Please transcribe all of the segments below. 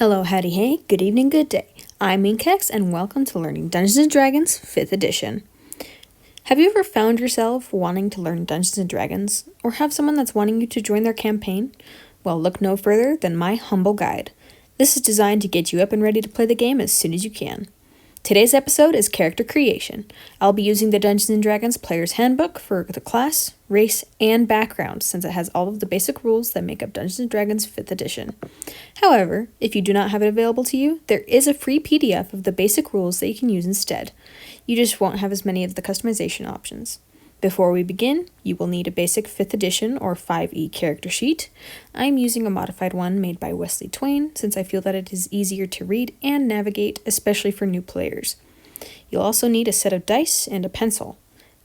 Hello, howdy hey, good evening, good day. I'm InkHex and welcome to Learning Dungeons & Dragons 5th edition. Have you ever found yourself wanting to learn Dungeons & Dragons, or have someone that's wanting you to join their campaign? Well, look no further than my humble guide. This is designed to get you up and ready to play the game as soon as you can. Today's episode is character creation. I'll be using the Dungeons & Dragons Player's Handbook for the class, race, and background, since it has all of the basic rules that make up Dungeons & Dragons 5th edition. However, if you do not have it available to you, there is a free PDF of the basic rules that you can use instead. You just won't have as many of the customization options. Before we begin, you will need a basic 5th edition or 5e character sheet. I'm using a modified one made by Wesley Twain, since I feel that it is easier to read and navigate, especially for new players. You'll also need a set of dice and a pencil.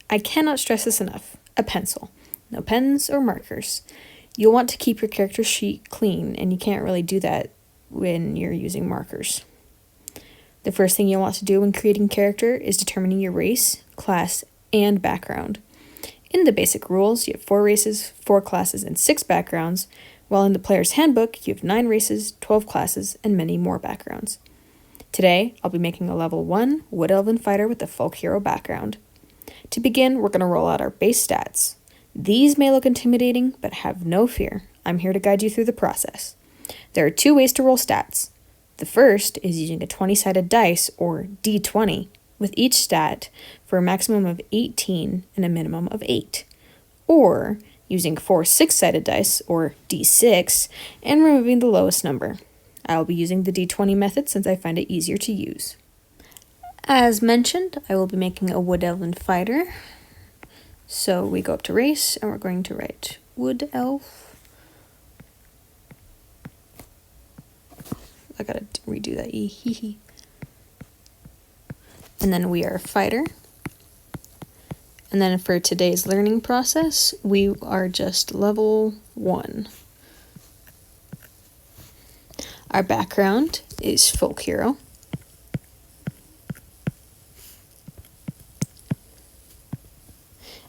I cannot stress this enough, a pencil. No pens or markers. You'll want to keep your character sheet clean, and you can't really do that when you're using markers. The first thing you'll want to do when creating character is determining your race, class, and background. In the basic rules, you have 4 races, 4 classes, and 6 backgrounds, while in the Player's Handbook, you have 9 races, 12 classes, and many more backgrounds. Today, I'll be making a level 1 Wood Elven Fighter with a folk hero background. To begin, we're going to roll out our base stats. These may look intimidating, but have no fear. I'm here to guide you through the process. There are 2 ways to roll stats. The first is using a 20-sided dice, or d20, with each stat for a maximum of 18 and a minimum of 8. Or using 4 6-sided dice, or d6, and removing the lowest number. I will be using the d20 method since I find it easier to use. As mentioned, I will be making a Wood Elven Fighter. So we go up to race, and we're going to write Wood Elf. I gotta redo that E. And then we are a fighter. And then for today's learning process, we are just level 1. Our background is folk hero.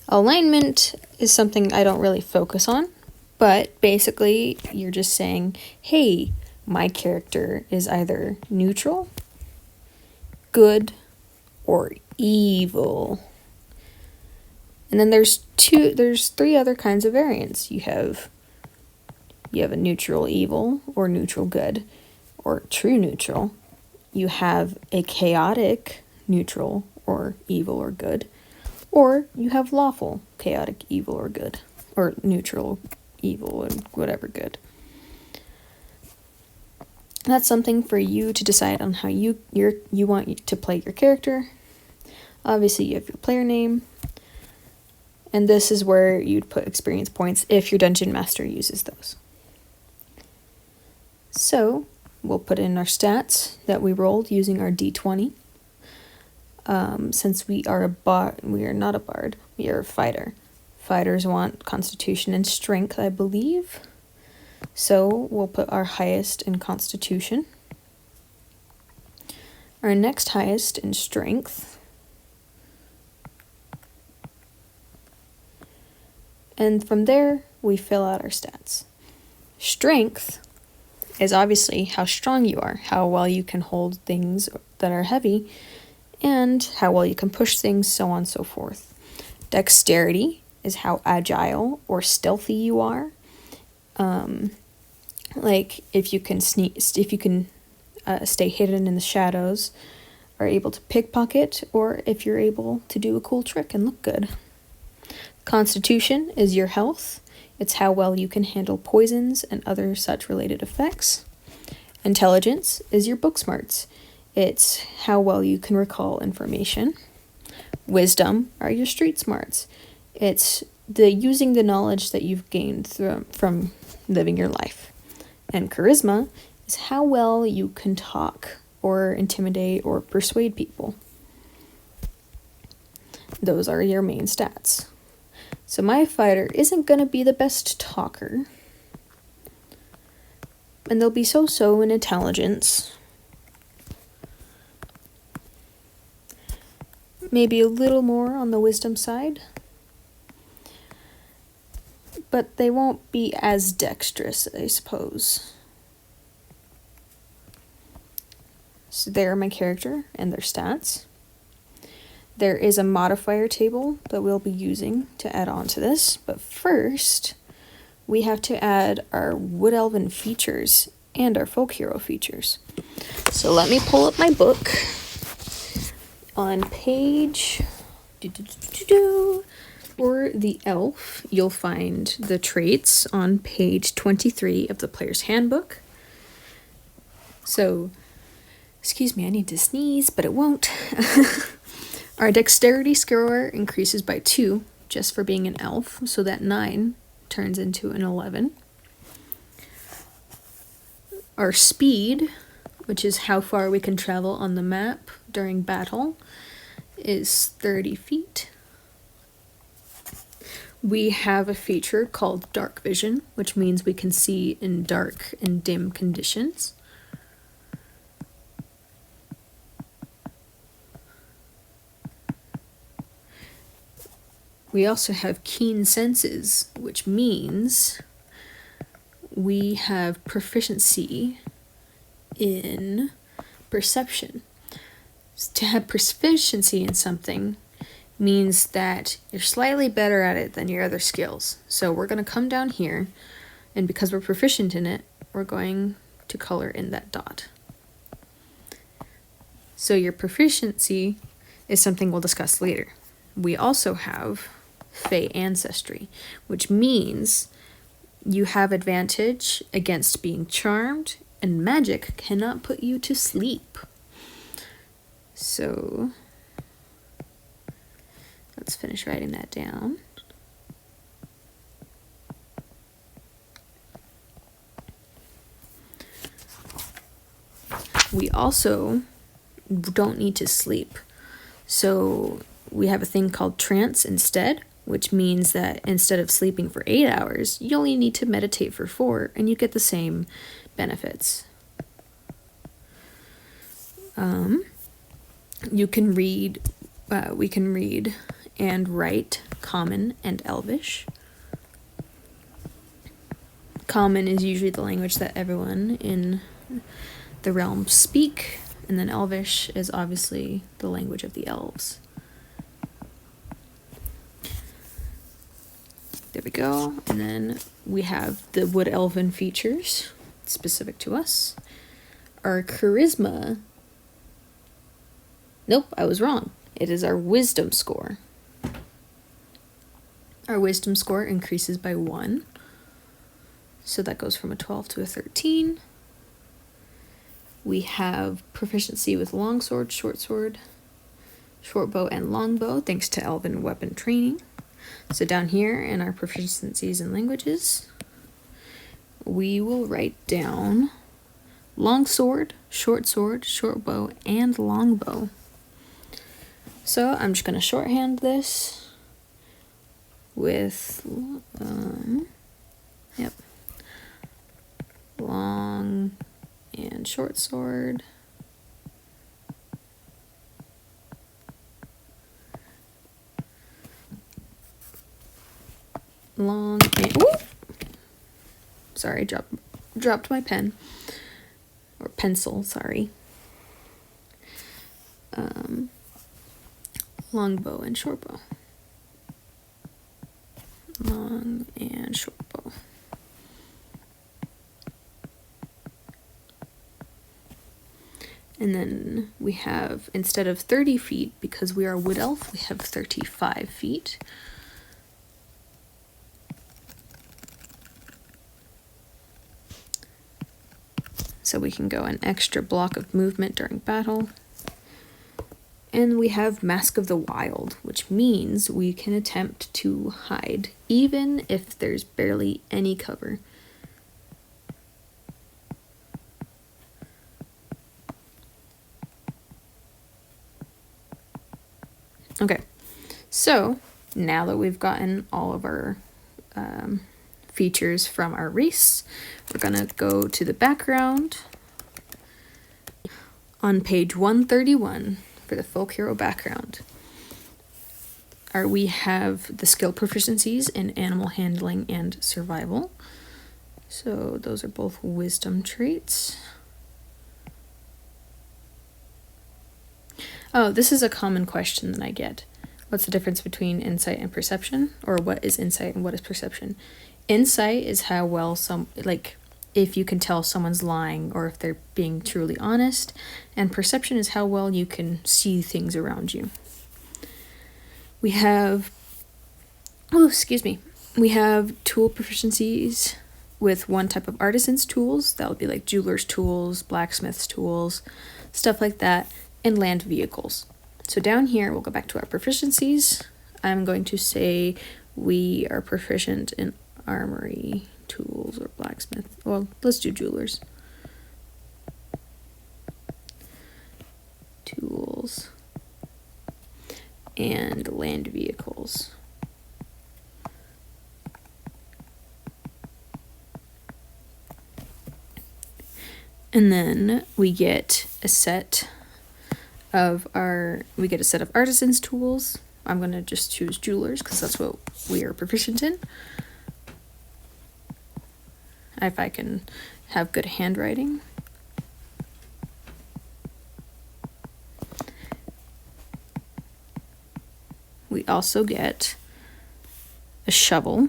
Alignment is something I don't really focus on, but basically you're just saying, hey, my character is either neutral, good, or evil. And then there's 3 other kinds of variants. You have a neutral evil, or neutral good, or true neutral. You have a chaotic neutral, or evil or good. Or you have lawful, chaotic, evil, or good. Or neutral, evil, and whatever good. That's something for you to decide on how you want to play your character. Obviously, you have your player name. And this is where you'd put experience points if your dungeon master uses those. So, we'll put in our stats that we rolled using our d20. Since we are we are not a bard, we are a fighter. Fighters want constitution and strength, I believe. So we'll put our highest in constitution. Our next highest in strength. And from there, we fill out our stats. Strength is obviously how strong you are, how well you can hold things that are heavy, and how well you can push things, so on and so forth. Dexterity is how agile or stealthy you are. Like if you can stay hidden in the shadows, are able to pickpocket, or if you're able to do a cool trick and look good. Constitution is your health. It's how well you can handle poisons and other such related effects. Intelligence is your book smarts. It's how well you can recall information. Wisdom are your street smarts. It's using the knowledge that you've gained from living your life. And charisma is how well you can talk or intimidate or persuade people. Those are your main stats. So my fighter isn't going to be the best talker. And they'll be so-so in intelligence. Maybe a little more on the wisdom side. But they won't be as dexterous, I suppose. So there are my character and their stats. There is a modifier table that we'll be using to add on to this, but first we have to add our Wood Elven features and our Folk Hero features. So let me pull up my book. On page for the elf, you'll find the traits on page 23 of the player's handbook. So, excuse me, I need to sneeze, but it won't. Our dexterity score increases by 2 just for being an elf, so that 9 turns into an 11. Our speed, which is how far we can travel on the map during battle, is 30 feet. We have a feature called dark vision, which means we can see in dark and dim conditions. We also have keen senses, which means we have proficiency in perception. To have proficiency in something means that you're slightly better at it than your other skills. So we're going to come down here, and because we're proficient in it, we're going to color in that dot. So your proficiency is something we'll discuss later. We also have Fey ancestry, which means you have advantage against being charmed, and magic cannot put you to sleep. So let's finish writing that down. We also don't need to sleep. So we have a thing called trance instead, which means that instead of sleeping for 8 hours, you only need to meditate for 4, and you get the same benefits. You can read, we can read and write Common and Elvish. Common is usually the language that everyone in the realm speak, and then Elvish is obviously the language of the elves. There we go. And then we have the Wood Elven features specific to us. Our charisma. Nope, I was wrong. It is our wisdom score. Our wisdom score increases by 1. So that goes from a 12 to a 13. We have proficiency with longsword, shortbow, and longbow, thanks to elven weapon training. So down here in our proficiencies in languages, we will write down longsword, shortbow, and longbow. So I'm just going to shorthand this with, long and short sword. Long and, whoop! Sorry, dropped my pen. Or pencil, sorry. Longbow and shortbow. Long and shortbow. And then we have, instead of 30 feet, because we are wood elf, we have 35 feet. So we can go an extra block of movement during battle. And we have Mask of the Wild, which means we can attempt to hide, even if there's barely any cover. Okay, so now that we've gotten all of our features from our race, we're gonna go to the background on page 131 for the folk hero background. We have the skill proficiencies in animal handling and survival. So those are both wisdom traits. Oh, this is a common question that I get. What's the difference between insight and perception? Or what is insight and what is perception? Insight is how well if you can tell someone's lying or if they're being truly honest. And perception is how well you can see things around you. We have tool proficiencies with one type of artisan's tools. That would be like jeweler's tools, blacksmith's tools, stuff like that, and land vehicles. So down here, we'll go back to our proficiencies. I'm going to say we are proficient in armory tools or blacksmith. Well, let's do jewelers. Tools and land vehicles. And then we get a set of artisan's tools. I'm going to just choose jewelers because that's what we are proficient in. If I can have good handwriting. We also get a shovel,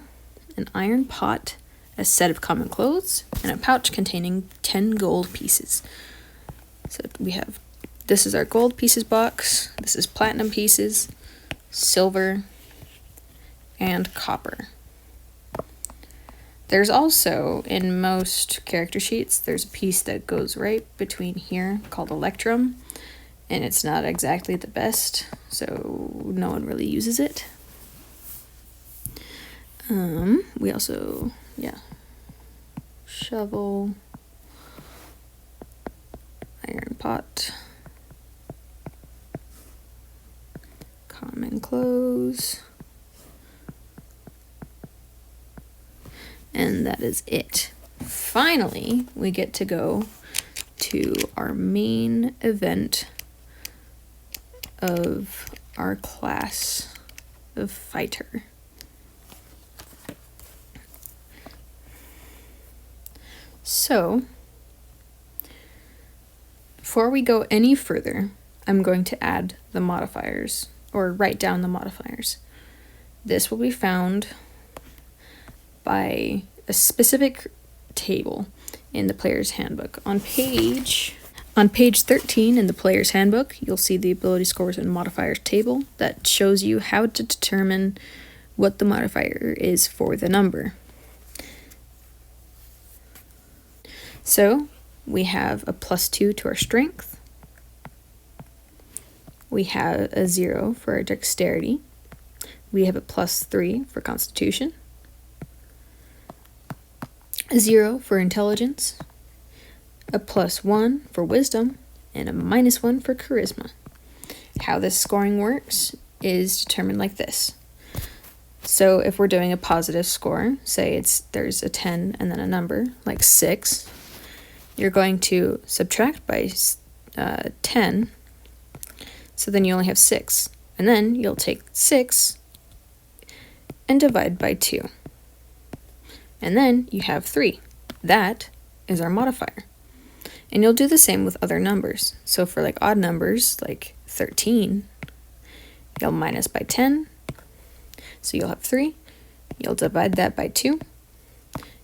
an iron pot, a set of common clothes, and a pouch containing 10 gold pieces. So this is our gold pieces box, this is platinum pieces, silver, and copper. There's also, in most character sheets, there's a piece that goes right between here called electrum, and it's not exactly the best, so no one really uses it. We also, shovel, iron pot, common clothes, and that is it. Finally, we get to go to our main event of our class of fighter. So, before we go any further, I'm going to add the modifiers, or write down the modifiers. This will be found by a specific table in the player's handbook. On page 13 in the player's handbook, you'll see the ability scores and modifiers table that shows you how to determine what the modifier is for the number. So, we have a +2 to our strength. We have a 0 for our dexterity. We have a +3 for constitution. A 0 for intelligence. A +1 for wisdom. And a -1 for charisma. How this scoring works is determined like this. So if we're doing a positive score, say there's a 10 and then a number, like 6, you're going to subtract by 10, so then you only have 6. And then you'll take 6 and divide by 2. And then you have 3. That is our modifier. And you'll do the same with other numbers. So for like odd numbers, like 13, you'll minus by 10. So you'll have 3. You'll divide that by 2.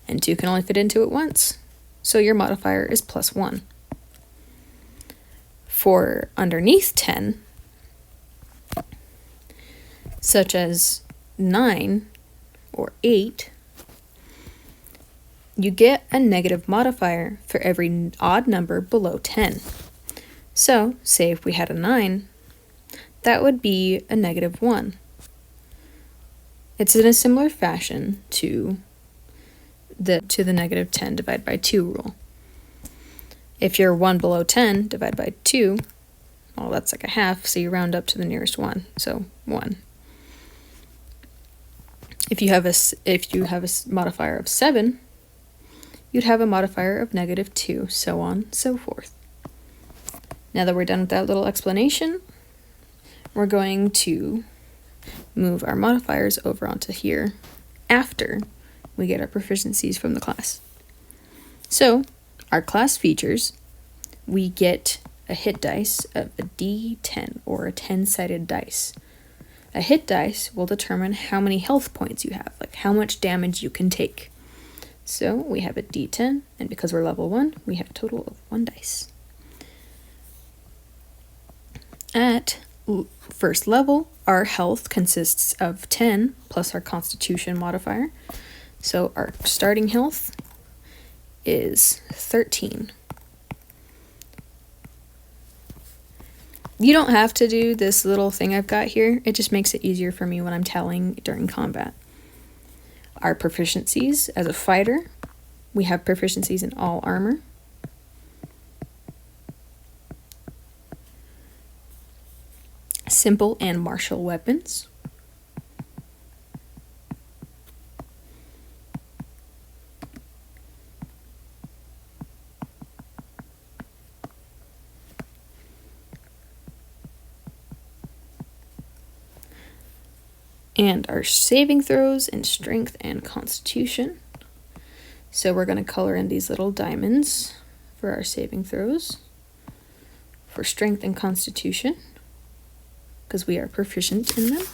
And 2 can only fit into it once. So your modifier is +1. For underneath 10, such as 9 or 8, you get a negative modifier for every odd number below 10. So, say if we had a 9, that would be a -1. It's in a similar fashion to the -10 divided by 2 rule. If you're 1 below 10, divide by 2, well, that's like a half, so you round up to the nearest 1, so 1. If you have a modifier of 7, you'd have a modifier of -2, so on, so forth. Now that we're done with that little explanation, we're going to move our modifiers over onto here after we get our proficiencies from the class. So, our class features, we get a hit dice of a d10 or a 10-sided dice. A hit dice will determine how many health points you have, like how much damage you can take. So we have a d10, and because we're level 1, we have a total of 1 dice. At first level, our health consists of 10 plus our constitution modifier. So our starting health is 13. You don't have to do this little thing I've got here. It just makes it easier for me when I'm telling during combat. Our proficiencies as a fighter, we have proficiencies in all armor, simple and martial weapons, and our saving throws in strength and constitution. So we're going to color in these little diamonds for our saving throws for strength and constitution, because we are proficient in them.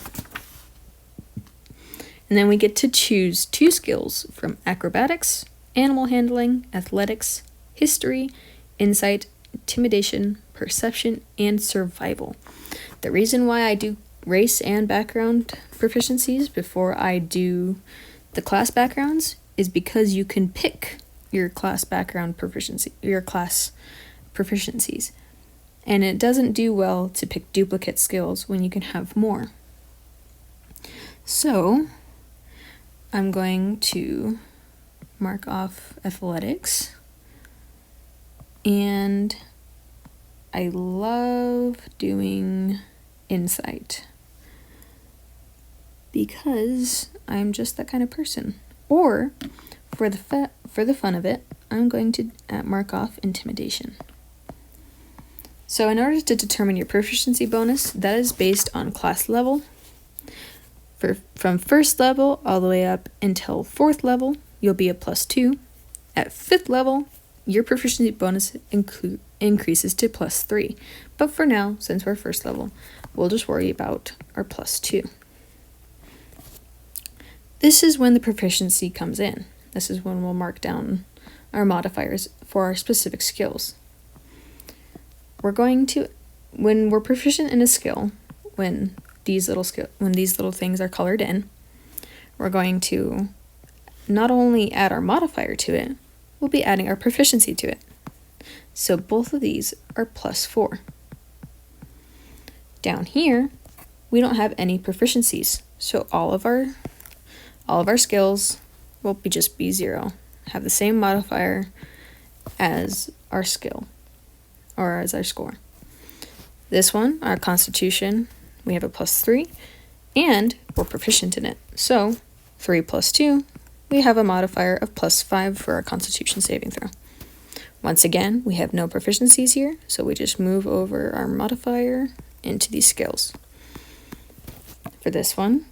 And then we get to choose 2 skills from acrobatics, animal handling, athletics, history, insight, intimidation, perception, and survival. The reason why I do race and background proficiencies before I do the class backgrounds is because you can pick your class background proficiency, your class proficiencies. And it doesn't do well to pick duplicate skills when you can have more. So I'm going to mark off athletics, and I love doing insight because I'm just that kind of person. Or for the fun of it, I'm going to mark off intimidation. So in order to determine your proficiency bonus, that is based on class level. From first level all the way up until 4th level, you'll be a +2. At 5th level, your proficiency bonus increases to +3. But for now, since we're first level, we'll just worry about our +2. This is when the proficiency comes in. This is when we'll mark down our modifiers for our specific skills. We're going to, when we're proficient in a skill, when these little things are colored in, we're going to not only add our modifier to it, we'll be adding our proficiency to it. So both of these are +4. Down here, we don't have any proficiencies, so all of our skills will just be 0. Have the same modifier as our skill, or as our score. This one, our constitution, we have a +3, and we're proficient in it. So 3 + 2, we have a modifier of +5 for our constitution saving throw. Once again, we have no proficiencies here, so we just move over our modifier into these skills. For this one,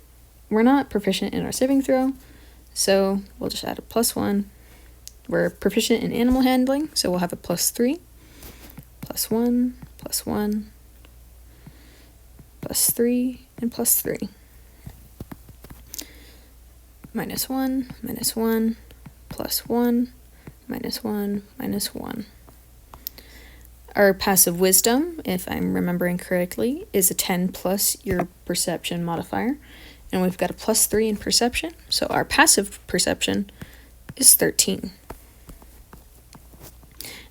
we're not proficient in our saving throw, so we'll just add a +1. We're proficient in animal handling, so we'll have a +3, +1, +1, +3, and +3. -1, -1, +1, -1, -1. Our passive wisdom, if I'm remembering correctly, is a 10 plus your perception modifier. And we've got a +3 in perception, so our passive perception is 13.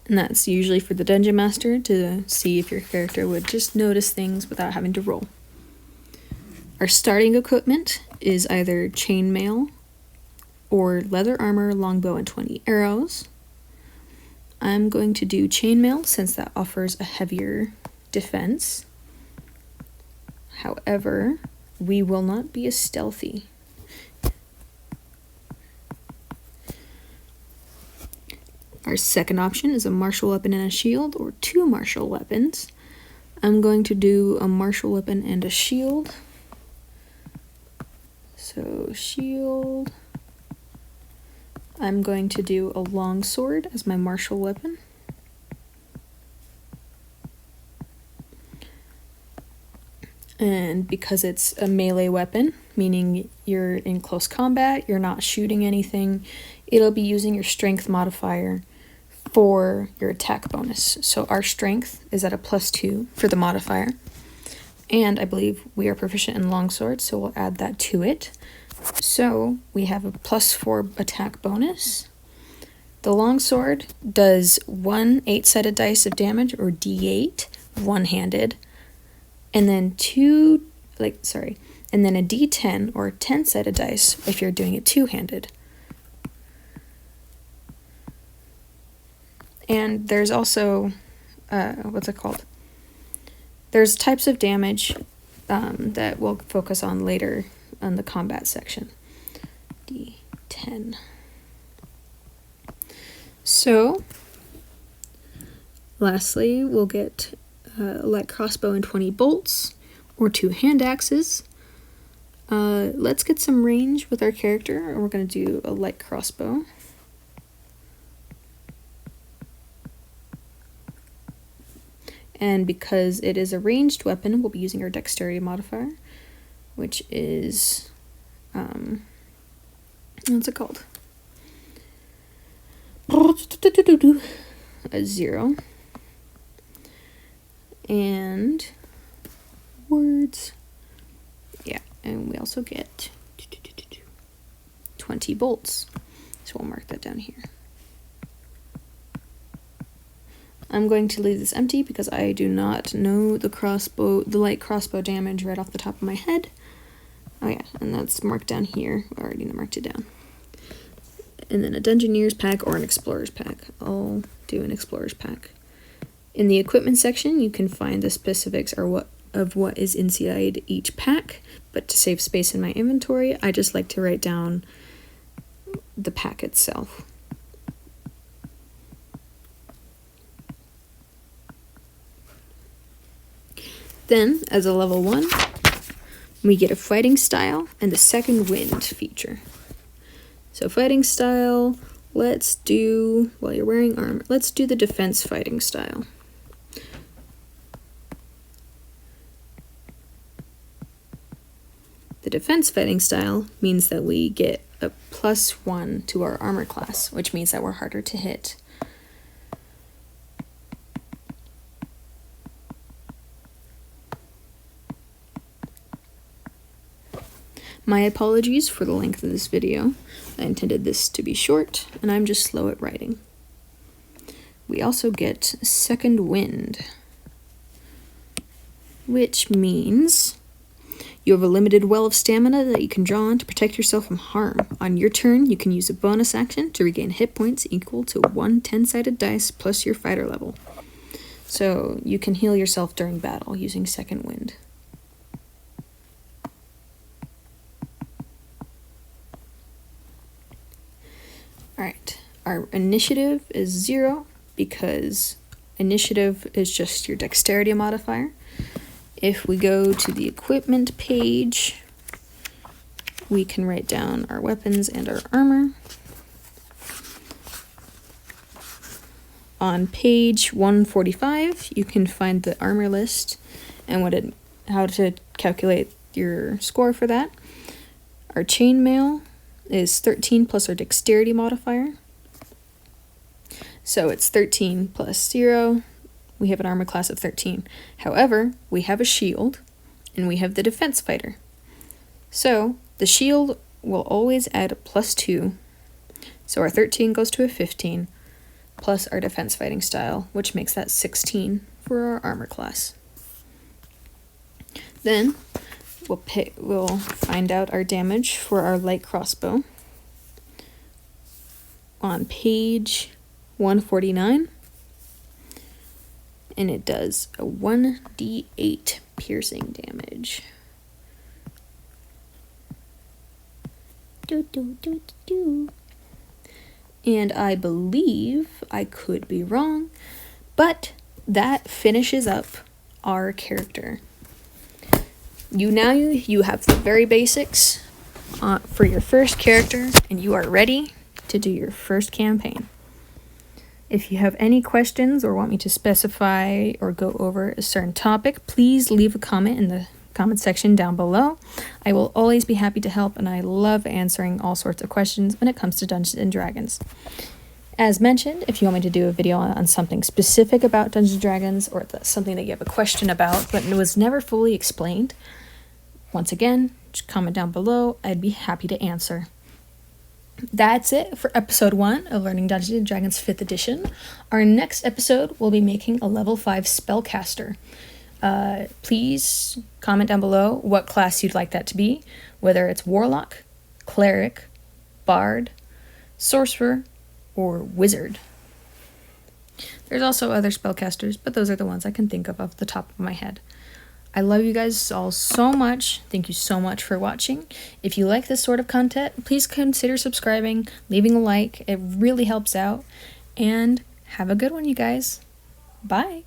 And that's usually for the dungeon master to see if your character would just notice things without having to roll. Our starting equipment is either chainmail or leather armor, longbow, and 20 arrows. I'm going to do chainmail since that offers a heavier defense. However, we will not be as stealthy. Our second option is a martial weapon and a shield, or 2 martial weapons. I'm going to do a martial weapon and a shield. So shield. I'm going to do a long sword as my martial weapon. And because it's a melee weapon, meaning you're in close combat, you're not shooting anything, it'll be using your strength modifier for your attack bonus. So our strength is at a +2 for the modifier. And I believe we are proficient in longsword, so we'll add that to it. So we have a +4 attack bonus. The longsword does 1 8-sided dice of damage, or D8, one-handed, and then and then a D10 or 10-sided dice if you're doing it two-handed. And there's also, there's types of damage that we'll focus on later on the combat section. D10. So, lastly, we'll get a light crossbow and 20 bolts, or 2 hand axes. Let's get some range with our character, and we're going to do a light crossbow. And because it is a ranged weapon, we'll be using our dexterity modifier, which is, what's it called? A 0. And words. Yeah, and we also get 20 bolts. So we'll mark that down here. I'm going to leave this empty because I do not know the light crossbow damage right off the top of my head. Oh yeah, and that's marked down here. I already marked it down. And then a Dungeoneer's pack or an Explorer's pack. I'll do an Explorer's pack. In the equipment section, you can find the specifics of what is inside each pack, but to save space in my inventory, I just like to write down the pack itself. Then, as a level 1, we get a fighting style and the second wind feature. So fighting style, let's do, while you're wearing armor, let's do the defense fighting style. The defense fighting style means that we get a +1 to our armor class, which means that we're harder to hit. My apologies for the length of this video. I intended this to be short, and I'm just slow at writing. We also get second wind, which means you have a limited well of stamina that you can draw on to protect yourself from harm. On your turn, you can use a bonus action to regain hit points equal to 1 10-sided dice plus your fighter level. So you can heal yourself during battle using second wind. Alright, our initiative is 0 because initiative is just your dexterity modifier. If we go to the equipment page, we can write down our weapons and our armor. On page 145, you can find the armor list and how to calculate your score for that. Our chainmail is 13 plus our dexterity modifier. So it's 13 plus 0. We have an armor class of 13. However, we have a shield, and we have the defense fighter. So the shield will always add a +2. So our 13 goes to a 15, plus our defense fighting style, which makes that 16 for our armor class. Then we'll find out our damage for our light crossbow on page 149, and it does a 1d8 piercing damage. And I believe, I could be wrong, but that finishes up our character. You have the very basics for your first character, and you are ready to do your first campaign. If you have any questions or want me to specify or go over a certain topic, please leave a comment in the comment section down below. I will always be happy to help, and I love answering all sorts of questions when it comes to Dungeons & Dragons. As mentioned, if you want me to do a video on something specific about Dungeons & Dragons, or something that you have a question about but it was never fully explained, once again, just comment down below. I'd be happy to answer. That's it for episode 1 of Learning Dungeons & Dragons 5th edition. Our next episode, we'll be making a level 5 spellcaster. Please comment down below what class you'd like that to be, whether it's Warlock, Cleric, Bard, Sorcerer, or Wizard. There's also other spellcasters, but those are the ones I can think of off the top of my head. I love you guys all so much. Thank you so much for watching. If you like this sort of content, please consider subscribing, leaving a like. It really helps out. And have a good one, you guys. Bye.